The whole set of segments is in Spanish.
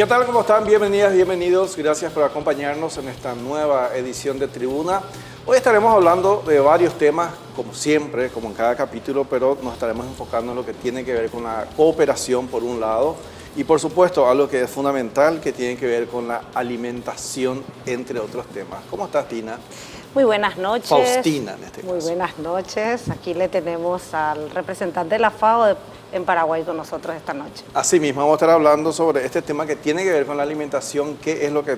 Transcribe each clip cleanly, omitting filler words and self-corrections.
¿Qué tal? ¿Cómo están? Bienvenidas, bienvenidos. Gracias por acompañarnos en esta nueva edición de Tribuna. Hoy estaremos hablando de varios temas, como siempre, como en cada capítulo, pero nos estaremos enfocando en lo que tiene que ver con la cooperación, por un lado, y por supuesto, algo que es fundamental, que tiene que ver con la alimentación, entre otros temas. ¿Cómo estás, Tina? Muy buenas noches. Faustina, en este caso. Muy buenas noches. Aquí le tenemos al representante de la FAO en Paraguay con nosotros esta noche. Así mismo, vamos a estar hablando sobre este tema que tiene que ver con la alimentación, qué es lo que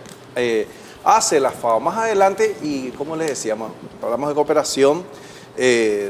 hace la FAO. Más adelante, y como les decíamos, hablamos de cooperación,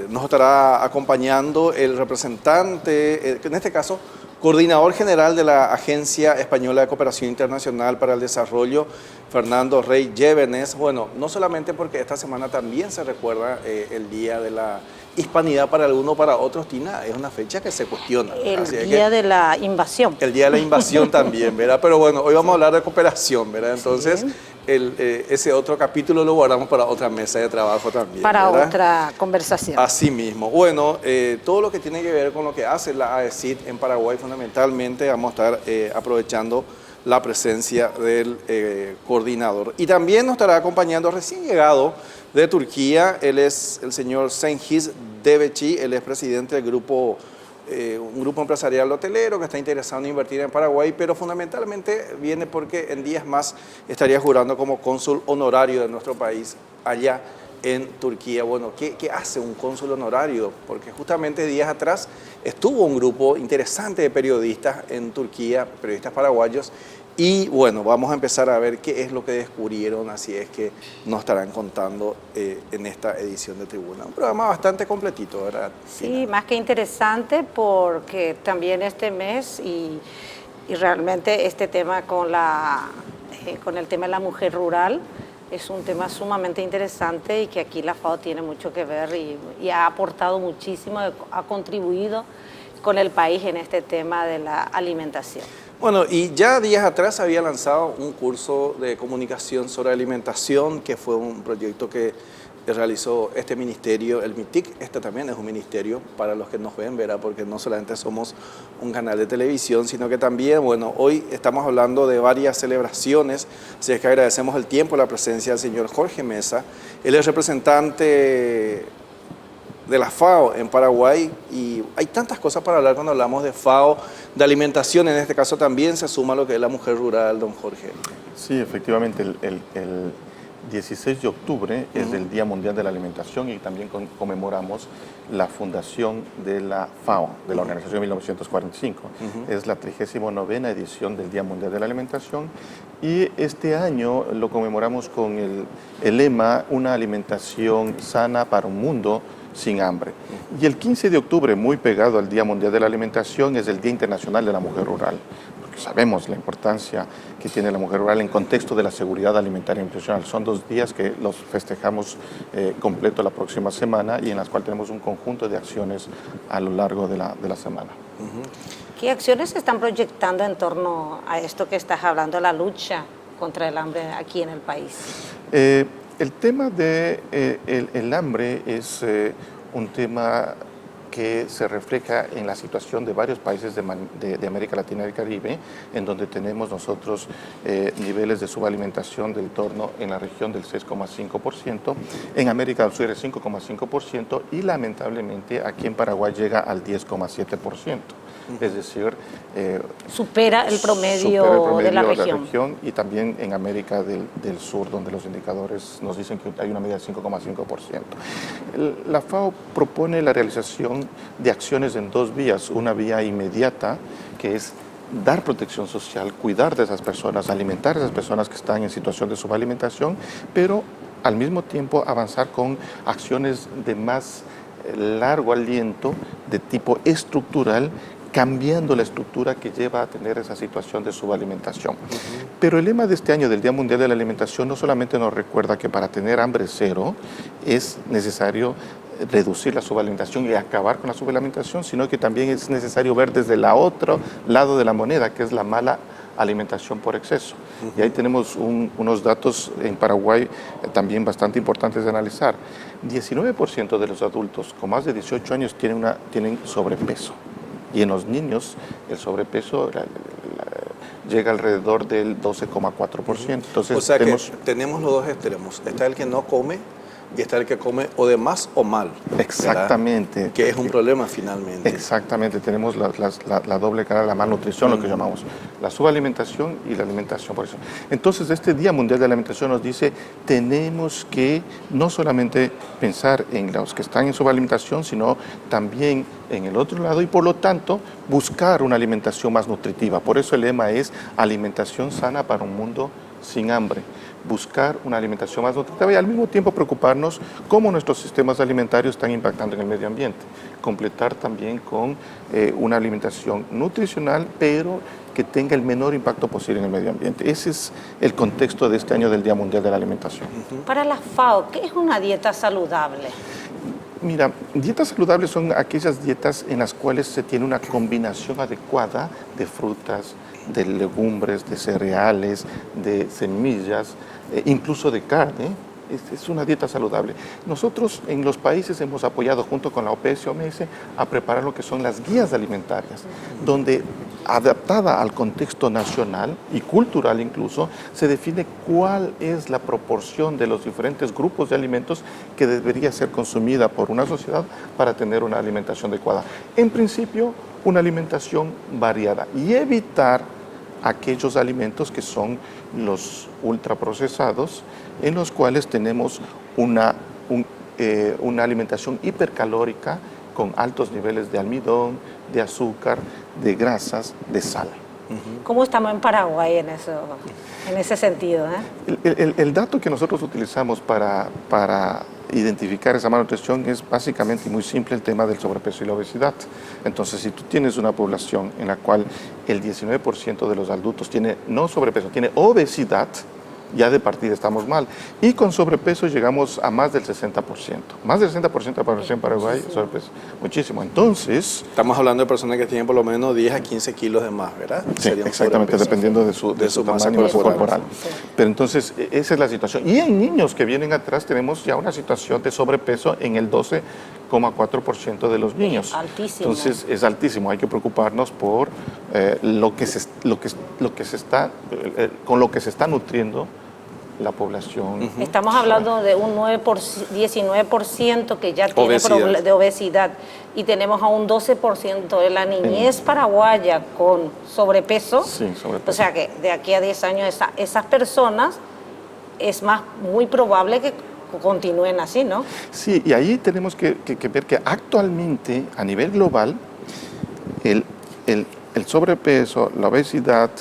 nos estará acompañando el representante, en este caso, coordinador general de la Agencia Española de Cooperación Internacional para el Desarrollo, Fernando Rey Llévenes. Bueno, no solamente porque esta semana también se recuerda el Día de la Hispanidad para algunos, para otros, Tina, es una fecha que se cuestiona. El Día de la Invasión. El Día de la Invasión también, ¿verdad? Pero bueno, hoy vamos a hablar de cooperación, ¿verdad? Entonces, sí. Ese otro capítulo lo guardamos para otra mesa de trabajo también, para ¿verdad? Otra conversación. Así mismo. Bueno, todo lo que tiene que ver con lo que hace la AECID en Paraguay, fundamentalmente vamos a estar aprovechando la presencia del coordinador. Y también nos estará acompañando recién llegado de Turquía, él es el señor Cengiz Deveci, él es presidente del grupo, un grupo empresarial hotelero que está interesado en invertir en Paraguay, pero fundamentalmente viene porque en días más estaría jurando como cónsul honorario de nuestro país allá en Turquía. Bueno, ¿qué hace un cónsul honorario? Porque justamente días atrás estuvo un grupo interesante de periodistas en Turquía, periodistas paraguayos, y bueno, vamos a empezar a ver qué es lo que descubrieron, así es que nos estarán contando en esta edición de Tribuna. Un programa bastante completito, ¿verdad? Sí, más que interesante, porque también este mes y realmente este tema con el tema de la mujer rural es un tema sumamente interesante y que aquí la FAO tiene mucho que ver y ha aportado muchísimo, ha contribuido con el país en este tema de la alimentación. Bueno, y ya días atrás había lanzado un curso de comunicación sobre alimentación, que fue un proyecto que realizó este ministerio, el MITIC. Este también es un ministerio, para los que nos ven, verá, porque no solamente somos un canal de televisión, sino que también, bueno, hoy estamos hablando de varias celebraciones, así es que agradecemos el tiempo y la presencia del señor Jorge Mesa. Él es representante de la FAO en Paraguay, y hay tantas cosas para hablar cuando hablamos de FAO, de alimentación. En este caso también se suma lo que es la mujer rural, don Jorge. Sí, efectivamente, el 16 de octubre es el Día Mundial de la Alimentación, y también conmemoramos la fundación de la FAO, de la organización de 1945. Es la 39ª edición del Día Mundial de la Alimentación, y este año lo conmemoramos con el lema "Una alimentación sana para un mundo sin hambre". Y el 15 de octubre, muy pegado al Día Mundial de la Alimentación, es el Día Internacional de la Mujer Rural, porque sabemos la importancia que tiene la mujer rural en contexto de la seguridad alimentaria y nutricional. Son 2 días que los festejamos completo la próxima semana, y en las cuales tenemos un conjunto de acciones a lo largo de la semana. ¿Qué acciones se están proyectando en torno a esto que estás hablando, la lucha contra el hambre aquí en el país? El tema del hambre es un tema que se refleja en la situación de varios países de América Latina y el Caribe, en donde tenemos nosotros niveles de subalimentación del torno en la región del 6,5%, en América del Sur el 5,5%, y lamentablemente aquí en Paraguay llega al 10,7%. Es decir, supera el promedio de la región. Y también en América del Sur, donde los indicadores nos dicen que hay una media del 5,5%. La FAO propone la realización de acciones en 2 vías. Una vía inmediata, que es dar protección social, cuidar de esas personas, alimentar a esas personas que están en situación de subalimentación, pero al mismo tiempo avanzar con acciones de más largo aliento, de tipo estructural, cambiando la estructura que lleva a tener esa situación de subalimentación. Pero el lema de este año del Día Mundial de la Alimentación no solamente nos recuerda que para tener hambre cero es necesario reducir la subalimentación y acabar con la subalimentación, sino que también es necesario ver desde el otro lado de la moneda, que es la mala alimentación por exceso. Y ahí tenemos unos datos en Paraguay también bastante importantes de analizar. 19% de los adultos con más de 18 años tienen sobrepeso. Y en los niños el sobrepeso llega alrededor del 12,4%. Entonces, O sea que tenemos los dos extremos. Está el que no come y está el que come o de más o mal. Exactamente. ¿Verdad? Que es un problema finalmente. Exactamente, tenemos la doble cara de la malnutrición, lo que llamamos la subalimentación y la alimentación por eso. Entonces, este Día Mundial de la Alimentación nos dice, tenemos que no solamente pensar en los que están en subalimentación, sino también en el otro lado y por lo tanto buscar una alimentación más nutritiva. Por eso el lema es alimentación sana para un mundo sin hambre. Buscar una alimentación más nutritiva y al mismo tiempo preocuparnos cómo nuestros sistemas alimentarios están impactando en el medio ambiente. Completar también con una alimentación nutricional, pero que tenga el menor impacto posible en el medio ambiente. Ese es el contexto de este año del Día Mundial de la Alimentación. Para la FAO, ¿qué es una dieta saludable? Mira, dietas saludables son aquellas dietas en las cuales se tiene una combinación adecuada de frutas, de legumbres, de cereales, de semillas, incluso de carne. Es una dieta saludable. Nosotros en los países hemos apoyado junto con la OPS y OMS a preparar lo que son las guías alimentarias, donde adaptada al contexto nacional y cultural incluso, se define cuál es la proporción de los diferentes grupos de alimentos que debería ser consumida por una sociedad para tener una alimentación adecuada. En principio, una alimentación variada y evitar aquellos alimentos que son los ultraprocesados, en los cuales tenemos una alimentación hipercalórica con altos niveles de almidón, de azúcar, de grasas, de sal. ¿Cómo estamos en Paraguay en ese sentido? El dato que nosotros utilizamos para identificar esa malnutrición es básicamente muy simple, el tema del sobrepeso y la obesidad. Entonces, si tú tienes una población en la cual el 19% de los adultos tiene no sobrepeso, tiene obesidad, ya de partida estamos mal. Y con sobrepeso llegamos a más del 60%. Más del 60% de la población en Paraguay, sobrepeso. Muchísimo. Entonces... Estamos hablando de personas que tienen por lo menos 10 a 15 kilos de más, ¿verdad? Sí, exactamente, dependiendo de su tamaño y de su corporal. Sí. Pero entonces, esa es la situación. Y en niños que vienen atrás tenemos ya una situación de sobrepeso en el 12,4% de los niños. Altísimo. Entonces, es altísimo. Hay que preocuparnos por con lo que se está nutriendo la población. Estamos hablando de un 19% que ya tiene de obesidad y tenemos a un 12% de la niñez paraguaya con sobrepeso. Sí, sobrepeso. O sea que de aquí a 10 años esas personas es muy probable que continúen así, ¿no? Sí, y ahí tenemos que ver que actualmente a nivel global el sobrepeso, la obesidad,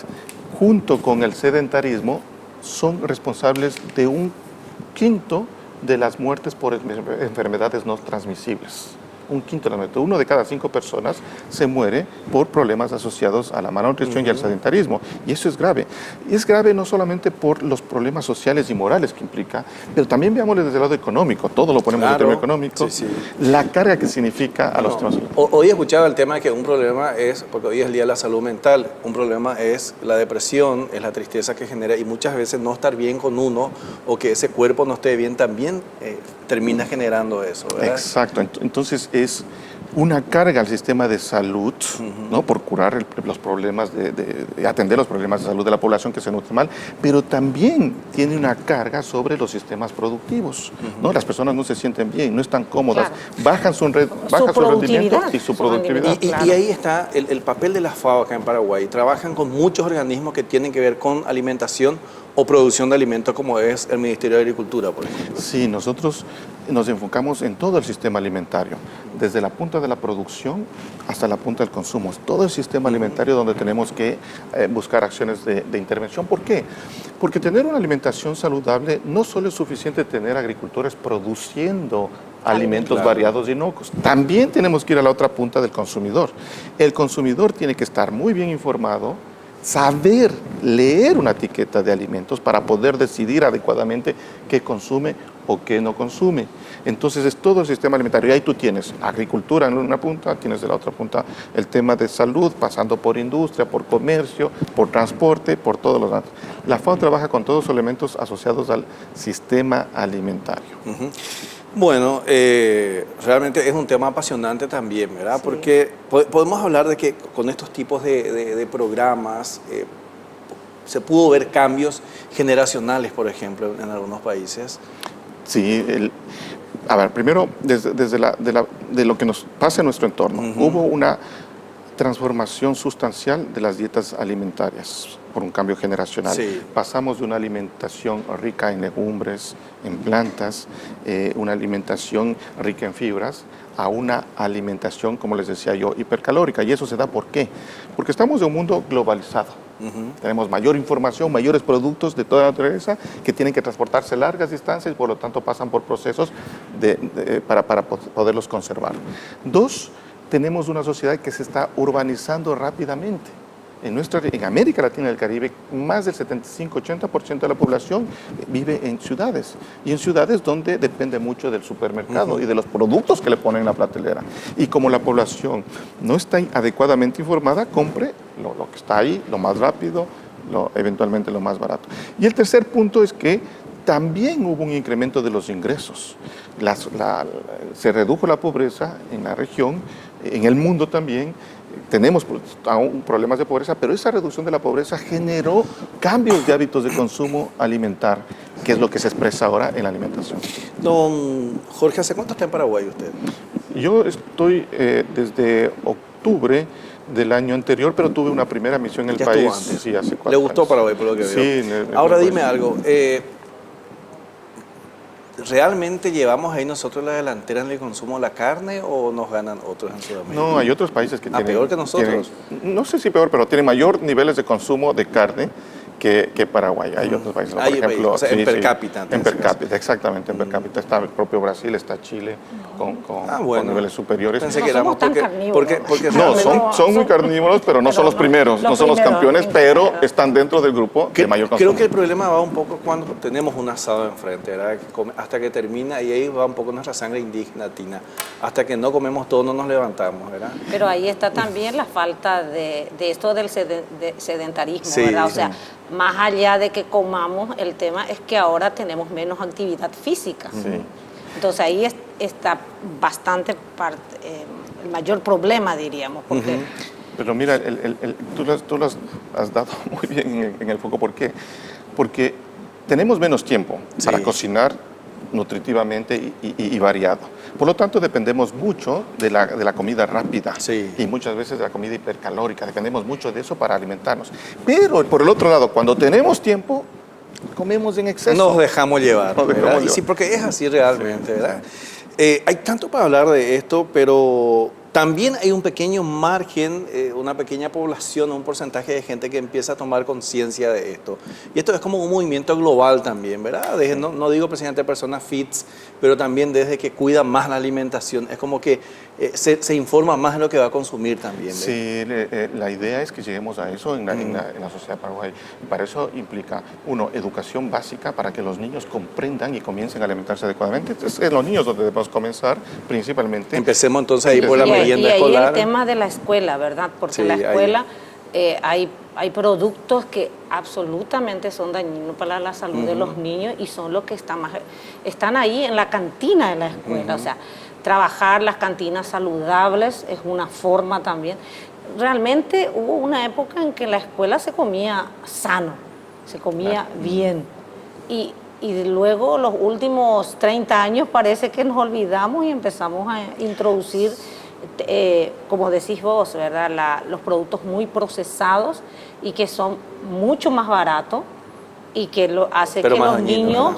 junto con el sedentarismo, son responsables de 1/5 de las muertes por enfermedades no transmisibles. 1/5 de las muertes. 1 de cada 5 personas se muere por problemas asociados a la malnutrición y al sedentarismo. Y eso es grave. Y es grave no solamente por los problemas sociales y morales que implica, pero también veámoslo desde el lado económico. Todo lo ponemos desde el tema económico. Sí, sí. La carga que significa a los temas. Hoy escuchaba el tema de que un problema es, porque hoy es el Día de la Salud Mental, un problema es la depresión, es la tristeza que genera y muchas veces no estar bien con uno o que ese cuerpo no esté bien también termina generando eso, ¿verdad? Exacto. Entonces es una carga al sistema de salud, ¿no? Por curar los problemas, de atender los problemas de salud de la población que se nutre mal, pero también tiene una carga sobre los sistemas productivos, ¿no? Las personas no se sienten bien, no están cómodas, bajan su rendimiento y su productividad. Y ahí está el papel de la FAO acá en Paraguay. Trabajan con muchos organismos que tienen que ver con alimentación o producción de alimentos, como es el Ministerio de Agricultura, por ejemplo. Sí, nosotros nos enfocamos en todo el sistema alimentario, desde la punta de la producción hasta la punta del consumo. Todo el sistema alimentario donde tenemos que buscar acciones de intervención. ¿Por qué? Porque tener una alimentación saludable no solo es suficiente tener agricultores produciendo alimentos variados y inocuos. También tenemos que ir a la otra punta del consumidor. El consumidor tiene que estar muy bien informado, saber leer una etiqueta de alimentos para poder decidir adecuadamente qué consume o qué no consume. Entonces es todo el sistema alimentario. Y ahí tú tienes agricultura en una punta, tienes de la otra punta el tema de salud, pasando por industria, por comercio, por transporte, por todos los datos. La FAO trabaja con todos los elementos asociados al sistema alimentario. Bueno, realmente es un tema apasionante también, ¿verdad? Sí. Porque podemos hablar de que con estos tipos de programas se pudo ver cambios generacionales, por ejemplo, en algunos países. Sí, a ver, primero, de lo que nos pasa en nuestro entorno, hubo una transformación sustancial de las dietas alimentarias por un cambio generacional. Sí. Pasamos de una alimentación rica en legumbres, en plantas, una alimentación rica en fibras, a una alimentación, como les decía yo, hipercalórica. ¿Y eso se da por qué? Porque estamos en un mundo globalizado. Tenemos mayor información, mayores productos de toda naturaleza que tienen que transportarse largas distancias y por lo tanto pasan por procesos para poderlos conservar. Dos, tenemos una sociedad que se está urbanizando rápidamente. En América Latina y el Caribe, más del 75-80% de la población vive en ciudades. Y en ciudades donde depende mucho del supermercado y de los productos que le ponen en la pratelería. Y como la población no está adecuadamente informada, compre lo que está ahí, lo más rápido, eventualmente lo más barato. Y el tercer punto es que también hubo un incremento de los ingresos. Se redujo la pobreza en la región, en el mundo también. Tenemos aún problemas de pobreza, pero esa reducción de la pobreza generó cambios de hábitos de consumo alimentar, que es lo que se expresa ahora en la alimentación. Don Jorge, ¿hace cuánto está en Paraguay usted? Yo estoy desde octubre del año anterior, pero tuve una primera misión en el país. Antes. Sí, hace 4 ¿Le gustó años. Paraguay por lo que veo? Sí. Ahora dime algo. ¿Realmente llevamos ahí nosotros la delantera en el consumo de la carne o nos ganan otros en Sudamérica? No, hay otros países que tienen... peor que nosotros. No sé si peor, pero tienen mayor niveles de consumo de carne que Paraguay. Hay otros países, por ejemplo... O sea, en per cápita. En per cápita, exactamente, en per cápita. Está el propio Brasil, está Chile, con niveles superiores. Pensé No que éramos somos tan carnívoros. porque No, realmente- son muy carnívoros, pero no son los primeros, no son los campeones, pero están dentro del grupo de mayor consumo. Creo que el problema va un poco cuando tenemos un asado enfrente, ¿verdad? Hasta que termina, y ahí va un poco nuestra sangre indígena, tina. Hasta que no comemos todo, no nos levantamos, ¿verdad? Pero ahí está también la falta de esto del sedentarismo, Sí, ¿verdad? O sí. sea, más allá de que comamos, el tema es que ahora tenemos menos actividad física. Sí. Entonces ahí está bastante el mayor problema, diríamos, porque Pero mira, tú lo has dado muy bien en el foco. ¿Por qué? Porque tenemos menos tiempo para cocinar nutritivamente y variado. Por lo tanto, dependemos mucho de la comida rápida y muchas veces de la comida hipercalórica. Dependemos mucho de eso para alimentarnos. Pero, por el otro lado, cuando tenemos tiempo, comemos en exceso. Nos dejamos llevar, Nos dejamos ¿verdad? Y llevar. sí, porque es así realmente, ¿verdad? Hay tanto para hablar de esto, pero también hay un pequeño margen, una pequeña población, un porcentaje de gente que empieza a tomar conciencia de esto. Y esto es como un movimiento global también, ¿verdad? No digo precisamente personas fits, pero también desde que cuida más la alimentación. Es como que se informa más de lo que va a consumir también. Sí, la idea es que lleguemos a eso en la sociedad paraguaya. Y para eso implica, uno, educación básica para que los niños comprendan y comiencen a alimentarse adecuadamente. Entonces, es los niños donde debemos comenzar principalmente. Empecemos entonces ahí por la y merienda ahí escolar. el tema de la escuela, ¿verdad? Porque Sí, en la escuela hay productos que absolutamente son dañinos para la salud de los niños y son los que están ahí en la cantina de la escuela. O sea, trabajar las cantinas saludables es una forma también. Realmente hubo una época en que en la escuela se comía sano, se comía bien. Y luego los últimos 30 años parece que nos olvidamos y empezamos a introducir, como decís vos, ¿verdad? Los productos muy procesados y que son mucho más baratos y que hace Pero que más los dañinos, niños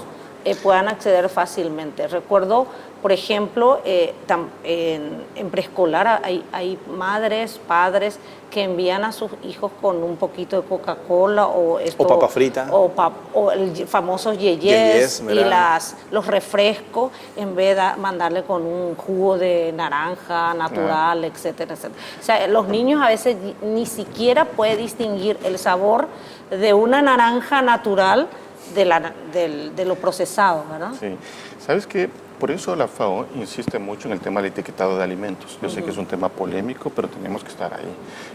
¿verdad? Puedan acceder fácilmente. Recuerdo, por ejemplo, en preescolar hay madres, padres que envían a sus hijos con un poquito de Coca-Cola o papa frita. o el famosos yeyes Yeyes, y ¿verdad? los refrescos, en vez de mandarle con un jugo de naranja natural, etcétera, etcétera. O sea, los niños a veces ni siquiera pueden distinguir el sabor de una naranja natural de lo procesado, ¿verdad? Sí. ¿Sabes qué? Por eso la FAO insiste mucho en el tema del etiquetado de alimentos. Yo sé que es un tema polémico, pero tenemos que estar ahí.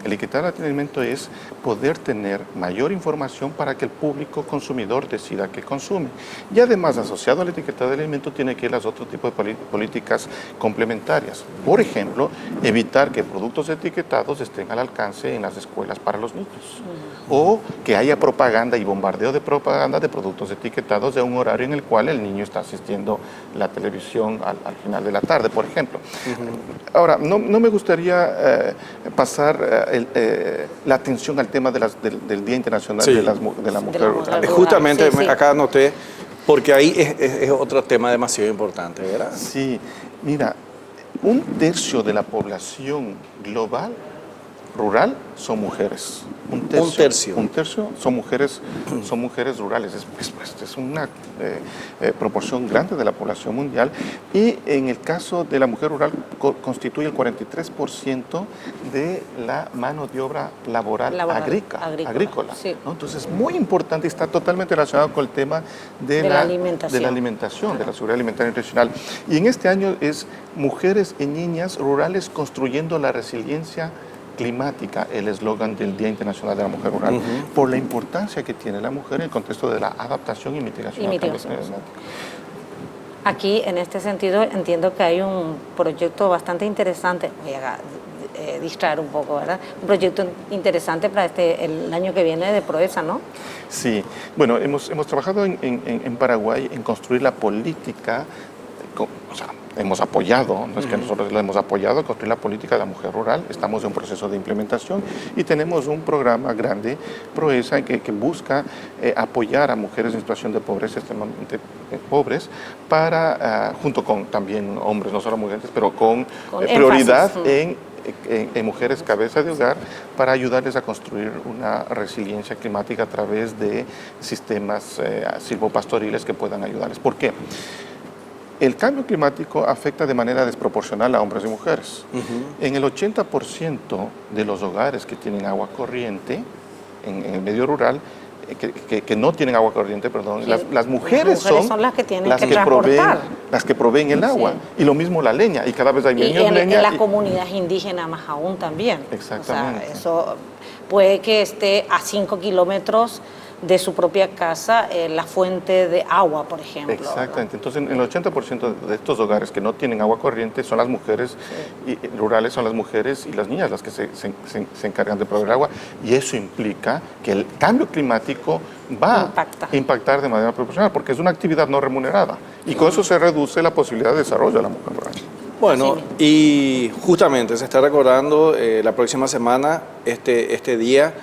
El etiquetado de alimentos es poder tener mayor información para que el público consumidor decida qué consume. Y además, asociado al etiquetado de alimentos, tiene que ir a otros tipos de políticas complementarias. Por ejemplo, evitar que productos etiquetados estén al alcance en las escuelas para los niños. O que haya propaganda y bombardeo de propaganda de productos etiquetados de un horario en el cual el niño está asistiendo a la televisión al final de la tarde, por ejemplo. Ahora, no me gustaría pasar la atención al tema del Día Internacional de la Mujer Rural. Justamente Sí. acá anoté, porque ahí es otro tema demasiado importante, ¿verdad? Sí, mira, 1/3 de la población global rural son mujeres. Un tercio son mujeres rurales. Es una proporción grande de la población mundial. Y en el caso de la mujer rural constituye el 43% de la mano de obra laboral agrícola. Sí. ¿no? Entonces es muy importante y está totalmente relacionado con el tema de la alimentación, de la seguridad alimentaria y nutricional. Y en este año es Mujeres y Niñas Rurales Construyendo la Resiliencia Climática, el eslogan del Día Internacional de la Mujer Rural, por la importancia que tiene la mujer en el contexto de la adaptación y mitigación del cambio climático. Aquí, en este sentido, entiendo que hay un proyecto bastante interesante. Voy a distraer un poco, ¿verdad? Un proyecto interesante para el año que viene de Proesa, ¿no? Sí, bueno, hemos trabajado en Paraguay en construir la política, hemos apoyado, no es que nosotros lo hemos apoyado, construir la política de la mujer rural. Estamos en un proceso de implementación y tenemos un programa grande, Proesa, que busca apoyar a mujeres en situación de pobreza extremadamente pobres, junto con también hombres, no solo mujeres, pero con prioridad en mujeres cabeza de hogar, para ayudarles a construir una resiliencia climática a través de sistemas silvopastoriles que puedan ayudarles. ¿Por qué? El cambio climático afecta de manera desproporcional a hombres y mujeres. En el 80% de los hogares que tienen agua corriente, en el medio rural, que no tienen agua corriente, perdón, Sí, las mujeres son las que tienen que transportar. las que proveen el agua. Sí. Y lo mismo la leña, y cada vez hay menos leña. En las comunidades indígenas más aún también. Exactamente. O sea, eso puede que esté a 5 kilómetros de su propia casa la fuente de agua, por ejemplo. Exactamente. Entonces, en el 80% de estos hogares que no tienen agua corriente son las mujeres rurales, son las mujeres y las niñas las que se encargan de proveer agua, y eso implica que el cambio climático va a impactar de manera proporcional, porque es una actividad no remunerada, y con eso se reduce la posibilidad de desarrollo de la mujer rural. Bueno, y justamente se está recordando la próxima semana este día,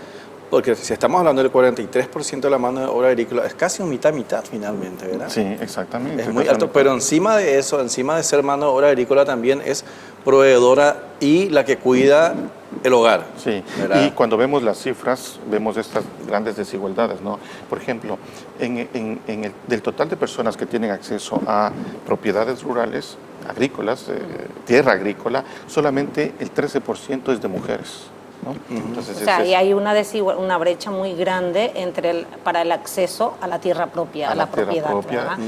porque si estamos hablando del 43% de la mano de obra agrícola, es casi un mitad finalmente, ¿verdad? Sí, exactamente. Es muy alto, pero encima de eso, encima de ser mano de obra agrícola, también es proveedora y la que cuida el hogar. Sí, ¿verdad? Y cuando vemos las cifras, vemos estas grandes desigualdades, ¿no? Por ejemplo, del total de personas que tienen acceso a propiedades rurales, agrícolas, tierra agrícola, solamente el 13% es de mujeres. ¿no? Entonces, o sea, y hay una brecha muy grande para el acceso a la tierra propia, a la propiedad. ¿Verdad?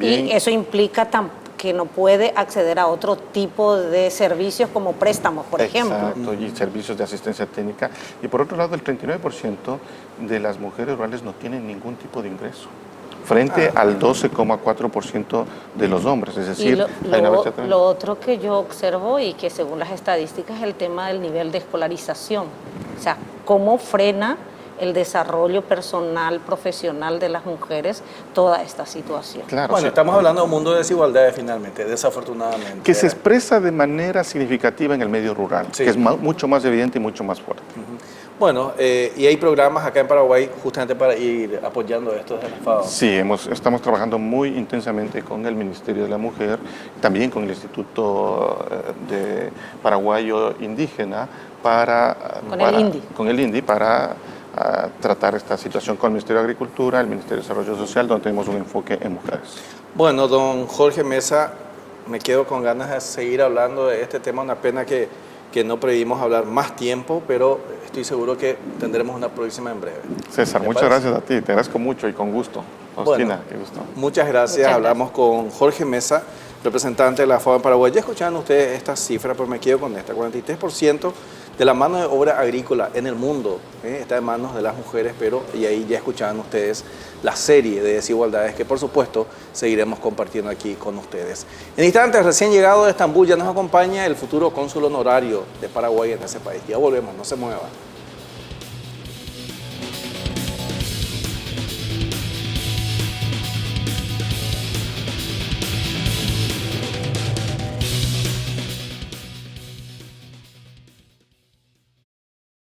Y eso implica que no puede acceder a otro tipo de servicios como préstamos, por ejemplo. Exacto, y servicios de asistencia técnica. Y por otro lado, el 39% de las mujeres rurales no tienen ningún tipo de ingreso, frente al 12,4% de los hombres, es decir, lo otro que yo observo y que según las estadísticas es el tema del nivel de escolarización, o sea, cómo frena el desarrollo personal, profesional de las mujeres toda esta situación. Claro, bueno, estamos hablando de un mundo de desigualdades finalmente, desafortunadamente. Que se expresa de manera significativa en el medio rural, que es mucho más evidente y mucho más fuerte. Bueno, y hay programas acá en Paraguay justamente para ir apoyando esto desde la FAO. Sí, estamos trabajando muy intensamente con el Ministerio de la Mujer, también con el Instituto Paraguayo Indígena, con el INDI, para tratar esta situación con el Ministerio de Agricultura, el Ministerio de Desarrollo Social, donde tenemos un enfoque en mujeres. Bueno, don Jorge Mesa, me quedo con ganas de seguir hablando de este tema, una pena que no previmos hablar más tiempo, pero estoy seguro que tendremos una próxima en breve. César, muchas gracias a ti, te agradezco mucho y con gusto. Faustina, qué gusto. Muchas gracias. Hablamos con Jorge Mesa, representante de la FAO en Paraguay. Ya escucharon ustedes esta cifra, pero me quedo con esta. 43% de la mano de obra agrícola en el mundo está en manos de las mujeres, pero y ahí ya escuchaban ustedes la serie de desigualdades que por supuesto seguiremos compartiendo aquí con ustedes. En instantes, recién llegado de Estambul, ya nos acompaña el futuro cónsul honorario de Paraguay en ese país. Ya volvemos, no se mueva.